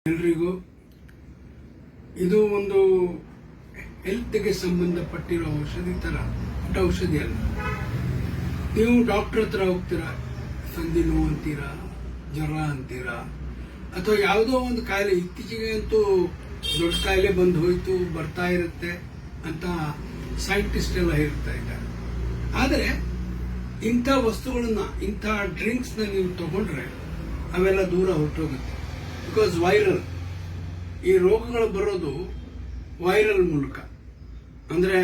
ಎಲ್ರಿಗೂ ಇದು ಒಂದು ಹೆಲ್ತ್ಗೆ ಸಂಬಂಧಪಟ್ಟಿರೋ ಔಷಧಿ ತರ ಔಷಧಿ ಅಲ್ಲ. ನೀವು ಡಾಕ್ಟರ್ ಹತ್ರ ಹೋಗ್ತೀರಾ, ಸಂಧಿ ನೋವು ಅಂತೀರಾ, ಜ್ವರ ಅಂತೀರಾ, ಅಥವಾ ಯಾವುದೋ ಒಂದು ಕಾಯಿಲೆ, ಇತ್ತೀಚೆಗೆ ಅಂತೂ ದೊಡ್ಡ ಕಾಯಿಲೆ ಬಂದು ಹೋಯ್ತು, ಬರ್ತಾ ಇರುತ್ತೆ ಅಂತ ಸೈಂಟಿಸ್ಟ್ ಎಲ್ಲ ಹೇಳ್ತಾ ಇದ್ದಾರೆ. ಆದರೆ ಇಂಥ ವಸ್ತುಗಳನ್ನ, ಇಂಥ ಡ್ರಿಂಕ್ಸ್ನ ನೀವು ತಗೊಂಡ್ರೆ ಅವೆಲ್ಲ ದೂರ ಹೊರಟೋಗುತ್ತೆ. ಬಿಕಾಸ್ ವೈರಲ್, ಈ ರೋಗಗಳು ಬರೋದು ವೈರಲ್ ಮೂಲಕ, ಅಂದರೆ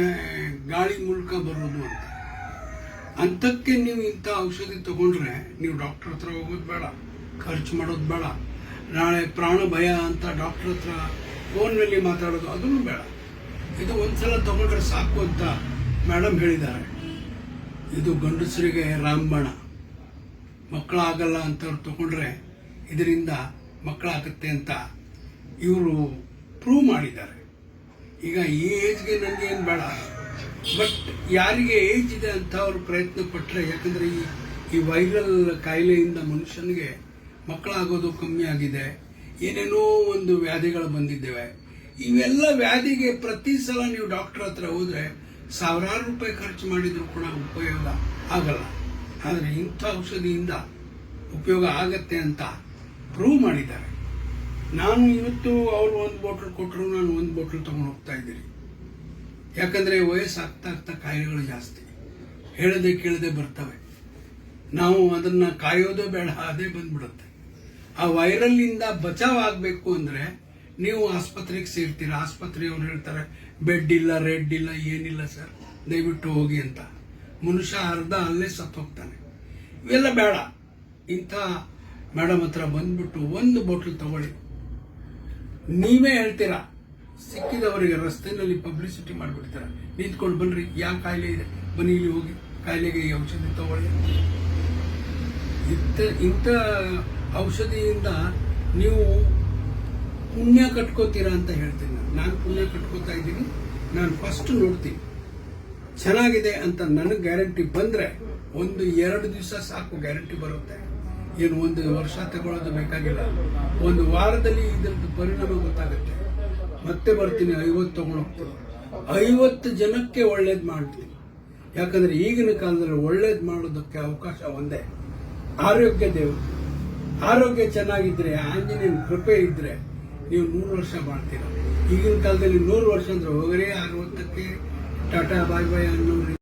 ಗಾಳಿ ಮೂಲಕ ಬರೋದು ಅಂತ. ಅಂಥಕ್ಕೆ ನೀವು ಇಂಥ ಔಷಧಿ ತಗೊಂಡ್ರೆ ನೀವು ಡಾಕ್ಟರ್ ಹತ್ರ ಹೋಗೋದು ಬೇಡ, ಖರ್ಚು ಮಾಡೋದು ಬೇಡ, ನಾಳೆ ಪ್ರಾಣ ಭಯ ಅಂತ ಡಾಕ್ಟರ್ ಹತ್ರ ಫೋನ್ನಲ್ಲಿ ಮಾತಾಡೋದು ಅದನ್ನು ಬೇಡ. ಇದು ಒಂದ್ಸಲ ತಗೊಂಡ್ರೆ ಸಾಕು ಅಂತ ಮೇಡಮ್ ಹೇಳಿದ್ದಾರೆ. ಇದು ಗಂಡಸರಿಗೆ ರಾಮಬಾಣ, ಮಕ್ಕಳಾಗಲ್ಲ ಅಂತವ್ರು ತಗೊಂಡ್ರೆ ಇದರಿಂದ ಮಕ್ಕಳಾಗುತ್ತೆ ಅಂತ ಇವರು ಪ್ರೂವ್ ಮಾಡಿದ್ದಾರೆ. ಈಗ ಈ ಏಜ್ಗೆ ನನಗೇನು ಬೇಡ, ಬಟ್ ಯಾರಿಗೆ ಏಜ್ ಇದೆ ಅಂತ ಅವರು ಪ್ರಯತ್ನ ಪಟ್ಟರೆ, ಯಾಕಂದರೆ ಈ ವೈರಲ್ ಕಾಯಿಲೆಯಿಂದ ಮನುಷ್ಯನಿಗೆ ಮಕ್ಕಳಾಗೋದು ಕಮ್ಮಿ ಆಗಿದೆ, ಏನೇನೋ ಒಂದು ವ್ಯಾಧಿಗಳು ಬಂದಿದ್ದೇವೆ. ಇವೆಲ್ಲ ವ್ಯಾಧಿಗೆ ಪ್ರತಿ ಸಲ ನೀವು ಡಾಕ್ಟರ್ ಹತ್ರ ಹೋದರೆ ಸಾವಿರಾರು ರೂಪಾಯಿ ಖರ್ಚು ಮಾಡಿದರೂ ಕೂಡ ಉಪಯೋಗ ಆಗಲ್ಲ. ಆದರೆ ಇಂಥ ಔಷಧಿಯಿಂದ ಉಪಯೋಗ ಆಗತ್ತೆ ಅಂತ ಪ್ರೂವ್ ಮಾಡಿದ್ದಾರೆ. ನಾನು ಇವತ್ತು ಅವರು ಒಂದು ಬಾಟಲ್ ಕೊಟ್ಟರು, ನಾನು ಒಂದು ಬಾಟಲ್ ತಗೊಂಡು ಹೋಗ್ತಾ ಇದ್ದೀನಿ. ಯಾಕಂದರೆ ವಯಸ್ಸಾಗ್ತಾ ಆಗ್ತಾ ಕಾಯಿಲೆಗಳು ಜಾಸ್ತಿ, ಹೇಳದೆ ಕೇಳದೆ ಬರ್ತವೆ. ನಾವು ಅದನ್ನು ಕಾಯೋದೇ ಬೇಡ, ಅದೇ ಬಂದ್ಬಿಡುತ್ತೆ. ಆ ವೈರಲ್ನಿಂದ ಬಚಾವ್ ಆಗಬೇಕು ಅಂದರೆ ನೀವು ಆಸ್ಪತ್ರೆಗೆ ಸೇರ್ತೀರ, ಆಸ್ಪತ್ರೆಯವ್ರು ಹೇಳ್ತಾರೆ ಬೆಡ್ ಇಲ್ಲ, ರೆಡ್ ಇಲ್ಲ, ಏನಿಲ್ಲ ಸರ್, ದಯವಿಟ್ಟು ಹೋಗಿ ಅಂತ. ಮನುಷ್ಯ ಅರ್ಧ ಅಲ್ಲೇ ಸತ್ತು ಹೋಗ್ತಾನೆ. ಇವೆಲ್ಲ ಬೇಡ. ಇಂಥ ಮೇಡಮ್ ಹತ್ರ ಬಂದ್ಬಿಟ್ಟು ಒಂದು ಬಾಟಲ್ ತಗೊಳ್ಳಿ. ನೀವೇ ಹೇಳ್ತೀರಾ, ಸಿಕ್ಕಿದವರಿಗೆ ರಸ್ತೆಯಲ್ಲಿ ಪಬ್ಲಿಸಿಟಿ ಮಾಡಿಬಿಡ್ತೀರ, ನಿಂತ್ಕೊಂಡು ಬನ್ರಿ, ಯಾವ ಕಾಯಿಲೆ ಇದೆ ಬನ್ನಿ ಇಲ್ಲಿ ಹೋಗಿ ಕಾಯಿಲೆಗೆ ಈ ಔಷಧಿ ತಗೊಳ್ಳಿ. ಇಂಥ ಔಷಧಿಯಿಂದ ನೀವು ಪುಣ್ಯ ಕಟ್ಕೋತೀರಾ ಅಂತ ಹೇಳ್ತೀನಿ. ನಾನು ಪುಣ್ಯ ಕಟ್ಕೋತಾ ಇದ್ದೀನಿ. ನಾನು ಫಸ್ಟ್ ನೋಡ್ತೀನಿ, ಚೆನ್ನಾಗಿದೆ ಅಂತ ನನಗೆ ಗ್ಯಾರಂಟಿ ಬಂದರೆ 1-2 ದಿವಸ ಸಾಕು, ಗ್ಯಾರಂಟಿ ಬರುತ್ತೆ. ಏನು 1 ವರ್ಷ ತಗೊಳ್ಳೋದು ಬೇಕಾಗಿಲ್ಲ. 1 ವಾರದಲ್ಲಿ ಇದರದ್ದು ಪರಿಣಾಮ ಗೊತ್ತಾಗುತ್ತೆ. ಮತ್ತೆ ಬರ್ತೀನಿ, 50 ತಗೊಂಡು ಹೋಗ್ತೀನಿ, 50 ಜನಕ್ಕೆ ಒಳ್ಳೇದು ಮಾಡ್ತೀನಿ. ಯಾಕಂದರೆ ಈಗಿನ ಕಾಲದಲ್ಲಿ ಒಳ್ಳೇದು ಮಾಡೋದಕ್ಕೆ ಅವಕಾಶ ಒಂದೇ, ಆರೋಗ್ಯ ದೇವರು. ಆರೋಗ್ಯ ಚೆನ್ನಾಗಿದ್ರೆ, ಆಂಜನೇಯನ ಕೃಪೆ ಇದ್ರೆ ನೀವು 100 ವರ್ಷ ಮಾಡ್ತೀರ. ಈಗಿನ ಕಾಲದಲ್ಲಿ 100 ವರ್ಷ ಅಂದ್ರೆ ಹೋಗರೇ 60ಕ್ಕೆ ಟಾಟಾ ಬಾಯ್ ಬಾಯ್ ಅನ್ನೋರು